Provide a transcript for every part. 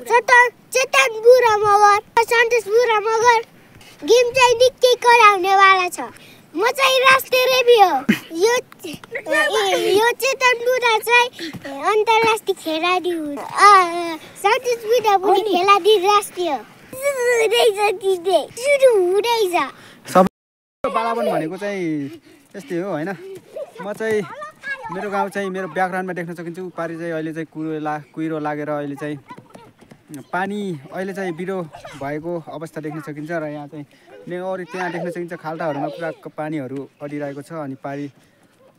चेतन बुढा मगर सन्तोष बुढा मगर गेम चाहिँ निकै कडा हुनेवाला छ। म चाहिँ राष्ट्रिय रेफरी हो। यो चेतन बुढा चाहिँ अन्तर्राष्ट्रिय खेलाडी हुन्। सन्तोष बुढा पनि खेलाडी राष्ट्रिय हुँदैछ। सबै बालावन भनेको चाहिँ यस्तै हो हैन। म चाहिँ मेरो गाउँ चाहिँ मेरो ब्याकग्राउन्डमा देख्न सकिन्छ पारी चाहिँ अहिले चाहिँ कुहिरो लागेर अहिले चाहिँ पानी अहिले चाहिँ बिरो भएको अवस्था देख्न सकिन्छ र यहाँ चाहिँ अरू त्यहाँ देख्न सकिन्छ खाल्टाहरूमा पुरा पानीहरू अडिरहेको छ अनि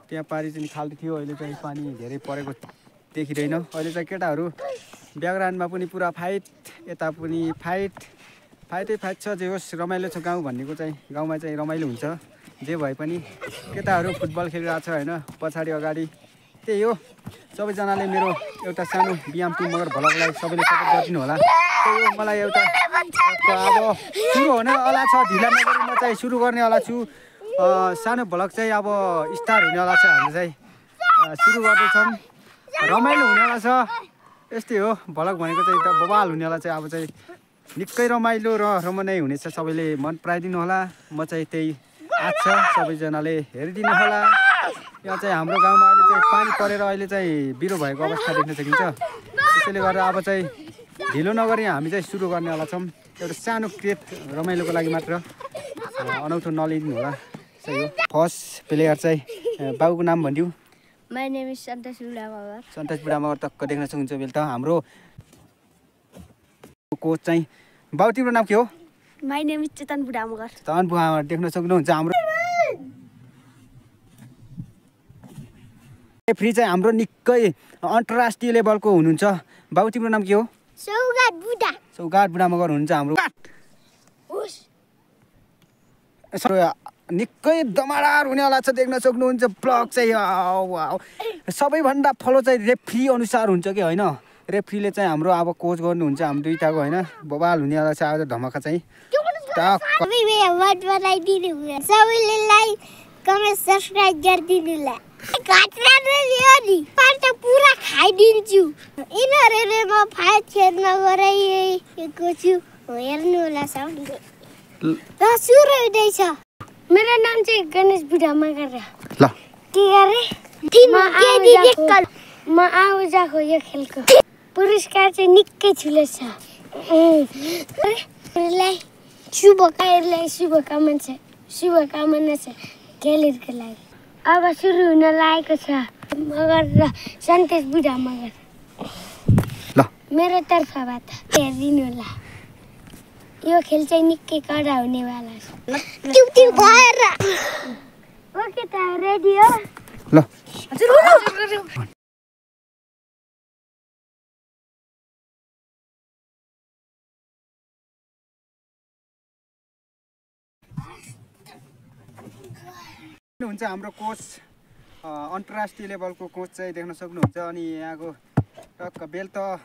त्यहाँ पारी चाहिँ खाल्टो थियो अहिले चाहिँ पानी धेरै परेको देखिँदैन। अहिले चाहिँ केटाहरू ब्याकग्राउन्डमा पनि पुरा फाइट यता पनि फाइटै छ जे होस् रमाइलो छ गाउँ भनेको चाहिँ गाउँमा चाहिँ रमाइलो हुन्छ जे भए पनि केटाहरू फुटबल खेलिरहेको छ हैन पछाडि अगाडि त्यही हो। सबैजनाले मेरो एउटा सानो बियाम टु मगर भ्लगलाई सबैले सपोर्ट गरिदिनु होला। त्यही हो मलाई एउटा अब सुरु हुनेवाला छ ढिला नगरी म चाहिँ सुरु गर्नेवाला छु। सानो भ्लग चाहिँ अब स्टार्ट हुनेवाला छ हामीले चाहिँ सुरु गर्दैछौँ। रमाइलो हुनेवाला छ यस्तै हो भ्लग भनेको चाहिँ एकदम बवाल हुनेवाला चाहिँ अब चाहिँ निकै रमाइलो र रमाइलो हुनेछ। सबैले मन पराइदिनु होला। म चाहिँ त्यही आज छ सबैजनाले हेरिदिनु होला। यहाँ चाहिँ हाम्रो गाउँमा अहिले चाहिँ पानी परेर अहिले चाहिँ बिरो भएको अवस्था देख्न सकिन्छ। त्यसैले गर्दा अब चाहिँ ढिलो नगरी हामी चाहिँ सुरु गर्नेवाला छौँ। एउटा सानो क्रिएट रमाइलोको लागि मात्र अनौठो नलिदिनु होला। सही हो। फर्स्ट प्लेयर चाहिँ बाबुको नाम भनिदिउ। माई नेम इज सन्तोष बुढा मगर। सन्तोष बुढा मगर टक्क देख्न सक्नुहुन्छ बेल त हाम्रो कोच चाहिँ बाबु तिम्रो नाम के हो? माई नेम इज चेतन बुढा मगर। चेतन बुढा मगर देख्न सक्नुहुन्छ हाम्रो रेफ्री चाहिँ हाम्रो निकै अन्तर्राष्ट्रिय लेभलको हुनुहुन्छ। बाबु तिम्रो नाम के हो? सौगात बुढा मगर हुनुहुन्छ हाम्रो निकै दमाडार हुनेवाला छ देख्न सक्नुहुन्छ। ब्लग चाहिँ सबैभन्दा फलो चाहिँ रेफ्री अनुसार हुन्छ कि होइन। रेफ्रीले चाहिँ हाम्रो अब कोच गर्नुहुन्छ हाम्रो दुईटाको होइन बवाल हुनेवाला छ आज धमाका चाहिँ। सबैले लाइक कमेन्ट सब्सक्राइब गरिदिनु होला। पुरा खाइदिन्छु यिनीहरूले म फाइट खेल्न गराइएको छु हेर्नु होला सबैले। सुरु हुँदैछ। मेरो नाम चाहिँ गणेश बुढा मगर। ल के गरे म आउजाको यो खेलको पुरस्कार चाहिँ निकै ठुलो छ। शुभकामना छ खेलहरूको लागि। अब सुरु हुन लागेको छ मगर र सन्तोष बुढा मगर। ल मेरो तर्फबाट हेरिदिनु होला। यो खेल चाहिँ निकै कडा हुनेवाला छ। ओके त रेडी हो? ल हुन्छ हाम्रो कोच अन्तर्राष्ट्रिय लेभलको कोच चाहिँ देख्न सक्नुहुन्छ। अनि यहाँको टक्क बेल त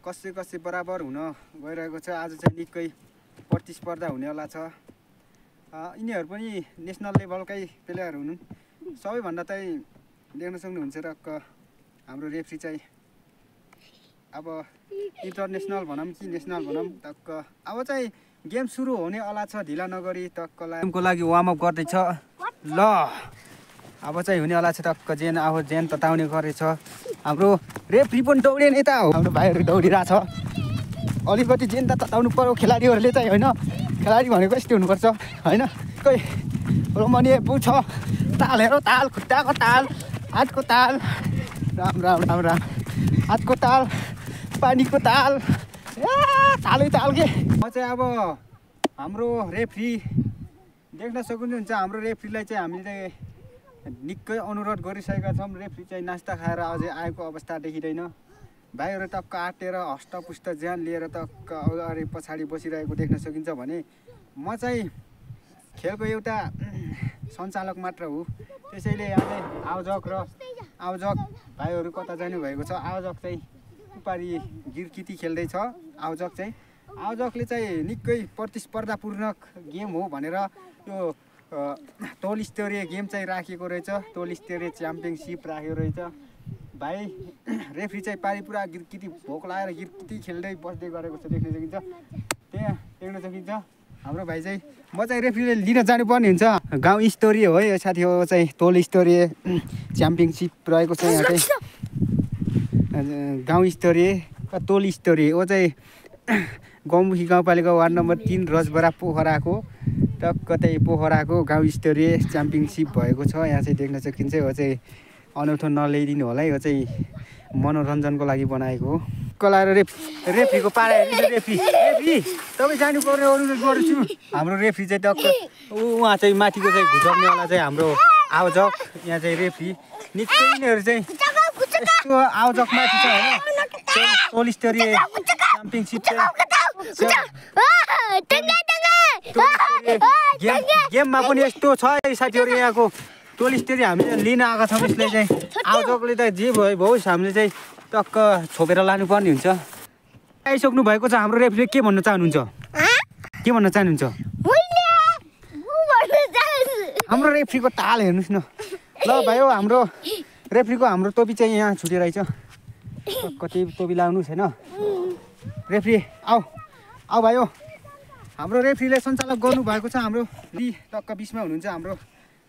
कसै बराबर हुन गइरहेको छ। आज चाहिँ निकै प्रतिस्पर्धा हुनेवाला छ। यिनीहरू पनि नेसनल लेभलकै प्लेयर हुन्। सबैभन्दा चाहिँ देख्न सक्नुहुन्छ टक्क हाम्रो रेफ्री चाहिँ अब इन्टरनेसनल भनौँ कि नेसनल भनौँ टक्क अब चाहिँ गेम सुरु हुनेवाला छ ढिला नगरी टक्कलाई गेमको लागि वार्मअप गर्दैछ। ल अब चाहिँ हुनेवाला छ टक्क जेन तताउने गरेछ। हाम्रो रेफ्री पनि दौडिने यता हो हाम्रो भाइहरू दौडिरहेछ। अलिकति जेन तताउनु पर्यो खेलाडीहरूले चाहिँ होइन। खेलाडी भनेको यस्तै हुनुपर्छ होइन। खै रमणीय पुग्छ ताल हेर ताल खुट्टाको ताल हातको ताल राम हातको ताल पानीको ताल तालै ताल के। म चाहिँ अब हाम्रो रेफ्री देख्न सक्नुहुन्छ। हाम्रो रेफ्रीलाई चाहिँ हामीले निकै अनुरोध गरिसकेका छौँ। रेफ्री चाहिँ नास्ता खाएर अझै आएको अवस्था देखिँदैन। भाइहरू टक्क आँटेर हष्टपुष्ट ज्यान लिएर टक्क अगाडि पछाडि बसिरहेको देख्न सकिन्छ भने म चाहिँ खेलको एउटा सञ्चालक मात्र हो। त्यसैले यहाँ चाहिँ आयोजक भाइहरू कता जानुभएको छ। आयोजक चाहिँ उपारी गिरकिती खेल्दैछ। आयोजकले चाहिँ निकै प्रतिस्पर्धापूर्ण गेम हो भनेर यो टोल स्तरीय गेम चाहिँ राखेको रहेछ। टोल स्तरीय च्याम्पियनसिप राखेको रहेछ। भाइ रेफ्री चाहिँ पारी पुरा गिर्किटी भोक लागेर गिर्किटी खेल्दै बस्दै गरेको छ देख्न सकिन्छ। त्यहाँ देख्न सकिन्छ हाम्रो भाइ चाहिँ म चाहिँ रेफ्रीले लिन जानुपर्ने हुन्छ। गाउँ स्तरीय हो यो साथी हो चाहिँ तोल स्तरीय च्याम्पियनसिप रहेको छ यहाँ चाहिँ गाउँ स्तरीय तोल स्तरीय हो चाहिँ गौमुखी गाउँपालिका वार्ड नम्बर 3 रजबरा पोखराको टक्क त्यही पोखराको गाउँ स्तरीय च्याम्पियनसिप भएको छ। यहाँ चाहिँ देख्न सकिन्छ यो चाहिँ अनौठो नल्याइदिनु होला यो चाहिँ मनोरञ्जनको लागि बनाएको हो। कलाएर रेफ्रीको पारा हेर्नु रेफ्री तपाईँ जानुपर्ने अनुरोध गर्छु। हाम्रो रेफ्री चाहिँ टक्क उहाँ चाहिँ माथिको चाहिँ घुचाउनेवाला चाहिँ हाम्रो आयोजक यहाँ चाहिँ रेफ्री निकै यिनीहरू चाहिँ यस्तो आयोजक माथि छ होइन तोल स्तरीय च्याम्पियनसिप गेममा पनि यस्तो छ साथीहरू यहाँको तोल स्तरीय हामीले लिन आएका छौँ। यसले चाहिँ आयोजकले त जे भयो होस् हामीले चाहिँ टक्क छोपेर लानुपर्ने हुन्छ। आइसक्नु भएको छ हाम्रो रेफ्रीले के भन्न चाहनुहुन्छ के भन्न चाहनुहुन्छ? हाम्रो रेफ्रीको ताल हेर्नुहोस् न ल भाइ हो हाम्रो रेफ्रीको हाम्रो टोपी चाहिँ यहाँ छुटेरहेछ कति टोपी लाउनु छैन रेफ्री आऊ आऊ भाइ हो हाम्रो रेफ्रीले सञ्चालक गर्नुभएको छ। हाम्रो टक्क बिचमा हुनुहुन्छ हाम्रो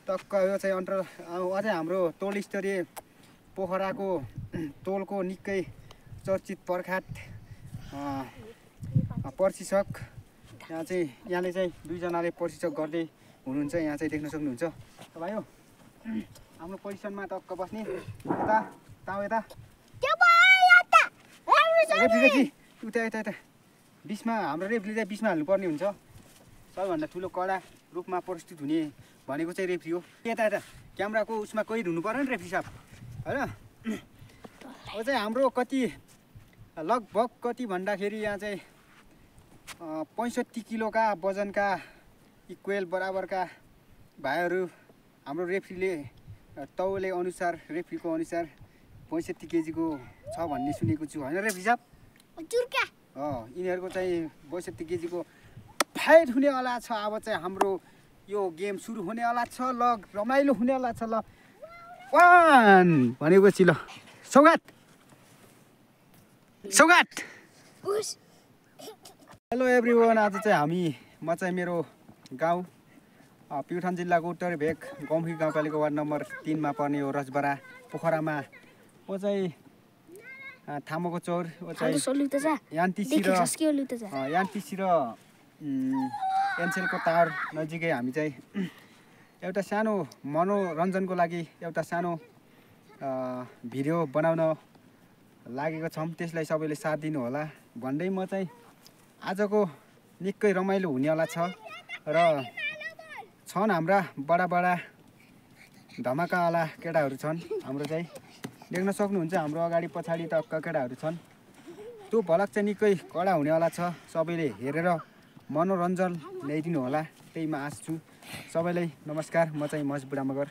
टक्क यो चाहिँ अझै हाम्रो तोल स्तरीय पोखराको तोलको निकै चर्चित प्रख्यात प्रशिक्षक यहाँ चाहिँ यहाँले चाहिँ दुईजनाले प्रशिक्षक गर्दै हुनुहुन्छ। यहाँ चाहिँ देख्न सक्नुहुन्छ भाइ हो हाम्रो पोजिसनमा टक्क बस्ने यता ताउ यता रेफ्री उता यता यता बिचमा हाम्रो रेफ्रीले चाहिँ बिचमा हाल्नुपर्ने हुन्छ। सबैभन्दा ठुलो कडा रूपमा प्रस्तुत हुने भनेको चाहिँ रेफ्री हो। यता यता क्यामेराको उसमा कोही हुनु पर्यो नि रेफ्री साहब होइन। अब चाहिँ हाम्रो कति लगभग कति भन्दाखेरि यहाँ चाहिँ 65 किलोका वजनका इक्वेल बराबरका भाइहरू हाम्रो रेफ्रीले तौले अनुसार रेफ्रीको अनुसार 65 केजीको छ भन्ने सुनेको छु होइन रेफ्री साहब? यिनीहरूको चाहिँ 62 केजीको फाइट हुनेवाला छ। अब चाहिँ हाम्रो यो गेम सुरु हुनेवाला छ ल रमाइलो हुनेवाला छ ल 1 भनेपछि ल सौगात हेलो एभ्रिवान। आज चाहिँ म चाहिँ मेरो गाउँ प्युठान जिल्लाको उत्तरी भेग गौमुखी गाउँपालिका वार्ड नम्बर 3 मा पर्ने हो रजबरा पोखरामा ओ चाहिँ थामोको चौर ओ चाहिँ यान्तिसी र एनसेलको तार नजिकै हामी चाहिँ एउटा सानो मनोरञ्जनको लागि एउटा सानो भिडियो बनाउन लागेको छौँ। त्यसलाई सबैले साथ दिनु होला भन्दै म चाहिँ आजको निकै रमाइलो हुनेवाला छ र छन् हाम्रा बडा धमाकावाला केटाहरू छन्। हाम्रो चाहिँ देख्न सक्नुहुन्छ हाम्रो अगाडि पछाडि टक्क केटाहरू छन्। त्यो भलक चाहिँ निकै कडा हुनेवाला छ। सबैले हेरेर मनोरञ्जन ल्याइदिनु होला त्यहीमा आश छु। सबैलाई नमस्कार। म चाहिँ मज बुढा मगर।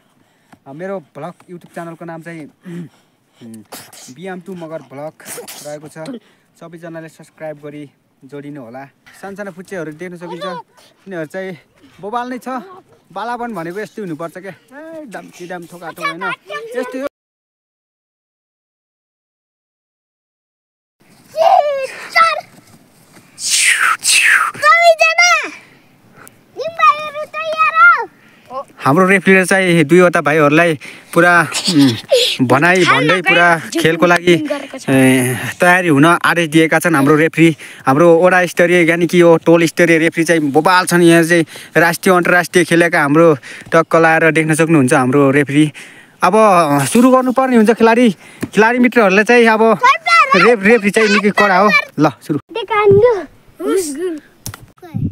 मेरो भ्लग युट्युब च्यानलको नाम चाहिँ बिएम2 मगर भ्लग रहेको छ। सबैजनाले सब्सक्राइब गरी जोडिनु होला। सानसानो पुच्चेहरू देख्न सकिन्छ यिनीहरू चाहिँ बोबाल नै छ। बालापन भनेको यस्तै हुनुपर्छ क्या दाम थोकाटो होइन यस्तै हो। हाम्रो रेफ्रीले चाहिँ दुईवटा भाइहरूलाई पुरा भन्दै पुरा खेलको लागि तयारी हुन आदेश दिएका छन्। हाम्रो रेफ्री हाम्रो वडा स्तरीय यानि कि यो टोल स्तरीय रेफ्री चाहिँ बोबाल छन्। यहाँ चाहिँ राष्ट्रिय अन्तर्राष्ट्रिय खेलेका हाम्रो टक्क लाएर देख्न सक्नुहुन्छ हाम्रो रेफ्री। अब सुरु गर्नुपर्ने हुन्छ। खेलाडी मित्रहरूलाई चाहिँ अब रेफ्री चाहिँ निकै कडा हो। ल सुरु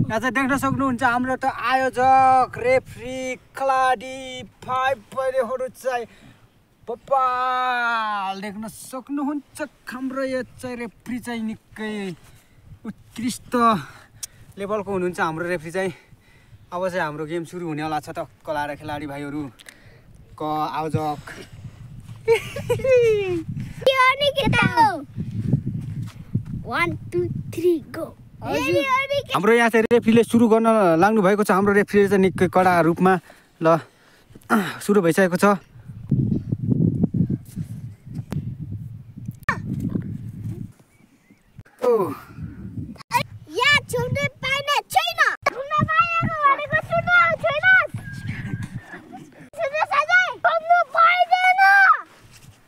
यहाँ चाहिँ देख्न सक्नुहुन्छ हाम्रो त आयोजक रेफ्री खेलाडी 5 प्लेयरहरू चाहिँ बबाल देख्न सक्नुहुन्छ। हाम्रो यो चाहिँ रेफ्री चाहिँ निकै उत्कृष्ट लेभलको हुनुहुन्छ हाम्रो रेफ्री चाहिँ। अब चाहिँ हाम्रो गेम सुरु हुनेवाला छ। टक्क लाएर खेलाडी भाइहरू क आयोजक 1 2 3 गो। हाम्रो यहाँ चाहिँ रेफ्रीले सुरु गर्न लाग्नु भएको छ। हाम्रो रेफ्रीले चाहिँ निकै कडा रूपमा ल सुरु भइसकेको छ। या छोड्ने पाइने छैन हुन पाएको भनेको सुन्नु छैन सुन्नु सजै बन्नु पाइदैन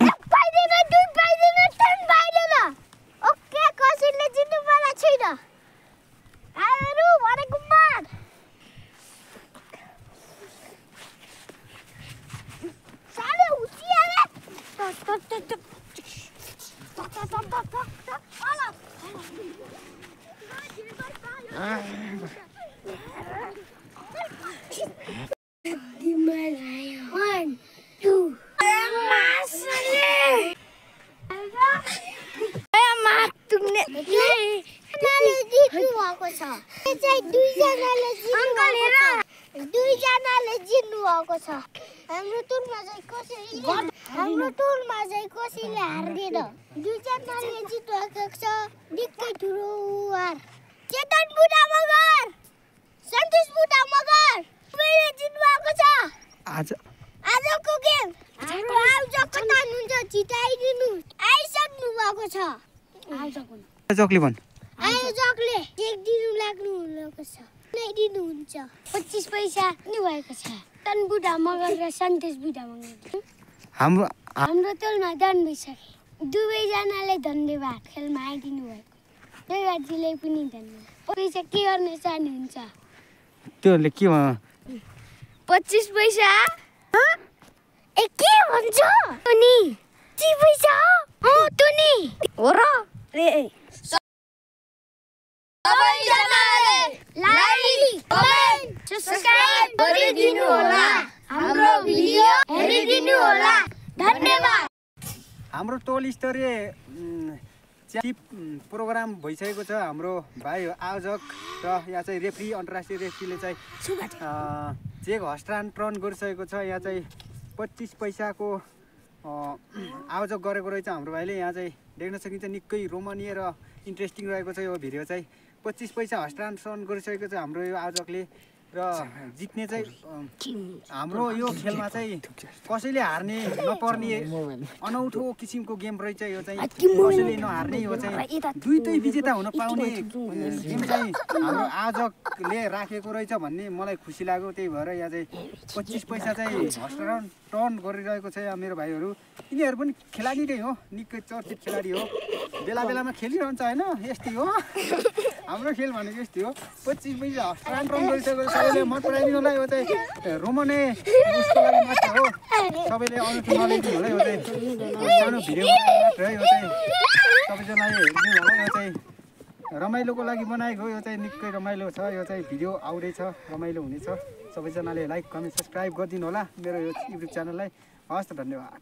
एक पाइदैन दुई पाइदैन तीन पाइदैन ओके कसैले जित्नु पर्ला छैन आइरु भनेको मार साले उसियाले One, two. दुईजनाले जित्नु भएको छ हाम्रो टुरमा चाहिँ कसैले हार्दैन दुईजनाले जित्नु भएको छ निकै ठुलो हार चेतन बुढा मगर सन्तोष बुढा मगर मैले जित्नु भएको छ आजको गेम हाम्रो आयोजक कता हुनुहुन्छ जिताइदिनु आइसक्नु भएको छ आयोजकले एक दिनु लाग्नु भएको छ दिनुहुन्छ 25 पैसा नि भएको छ तन बुढा मगर र सन्तोष बुढा मगर हाम्रो टोलमा धन भइसक्यो दुवैजनाले धन्यवाद खेलमा आइदिनु भएको दुवैजनाले पनि धन्यवाद पैसा के गर्न चाहनुहुन्छ त्योले के 25 पैसा ए के भन्छ टोनी 30 पैसा हो टोनी हो र सबैजनाले लाइक कमेन्ट सब्स्क्राइब गरिदिनु होला हाम्रो भिडियो हेरिदिनु होला धन्यवाद हाम्रो टोल स्तरीय प्रोग्राम भइसकेको छ हाम्रो भाइ आयोजक र यहाँ चाहिँ रेफ्री अन्तर्राष्ट्रिय रेफ्रीले चाहिँ चेक हस्तान्तरण गरिसकेको छ यहाँ चाहिँ 25 पैसाको आयोजक गरेको रहेछ हाम्रो भाइले यहाँ चाहिँ देख्न सकिन्छ निकै रोमानीय र इन्ट्रेस्टिङ रहेको छ यो भिडियो चाहिँ 25 पैसा हस्तान्तरण गरिसकेको छ हाम्रो यो आयोजकले र जित्ने चाहिँ हाम्रो यो खेलमा चाहिँ कसैले हार्ने नपर्ने अनौठो किसिमको गेम रहेछ यो चाहिँ कसैले नहार्ने यो चाहिँ दुईटै विजेता हुन पाउने गेम चाहिँ हाम्रो आयोजकले राखेको रहेछ भन्ने मलाई खुसी लाग्यो त्यही भएर यहाँ चाहिँ 25 पैसा चाहिँ हस्तान्तरण गरिरहेको छ यहाँ मेरो भाइहरू यिनीहरू पनि खेलाडी नै हो निकै चर्चित खेलाडी हो बेला बेलामा खेलिरहन्छ होइन यस्तै हो हाम्रो खेल भनेको यस्तै हो 25 पैसा हस्तान्तरण गरिसकेको सबैले मत पराइदिनु होला यो चाहिँ रोमने उसको लागि मात्र हो सबैले अनौठो नलिदिनु होला यो चाहिँ सानो भिडियो मात्र यो चाहिँ सबैजनाले हेरिदिनु होला यो चाहिँ रमाइलोको लागि बनाएको यो चाहिँ निकै रमाइलो छ यो चाहिँ भिडियो आउँदैछ रमाइलो हुनेछ सबैजनाले लाइक कमेन्ट सब्स्क्राइब गरिदिनु होला मेरो यो युट्युब च्यानललाई हस् त धन्यवाद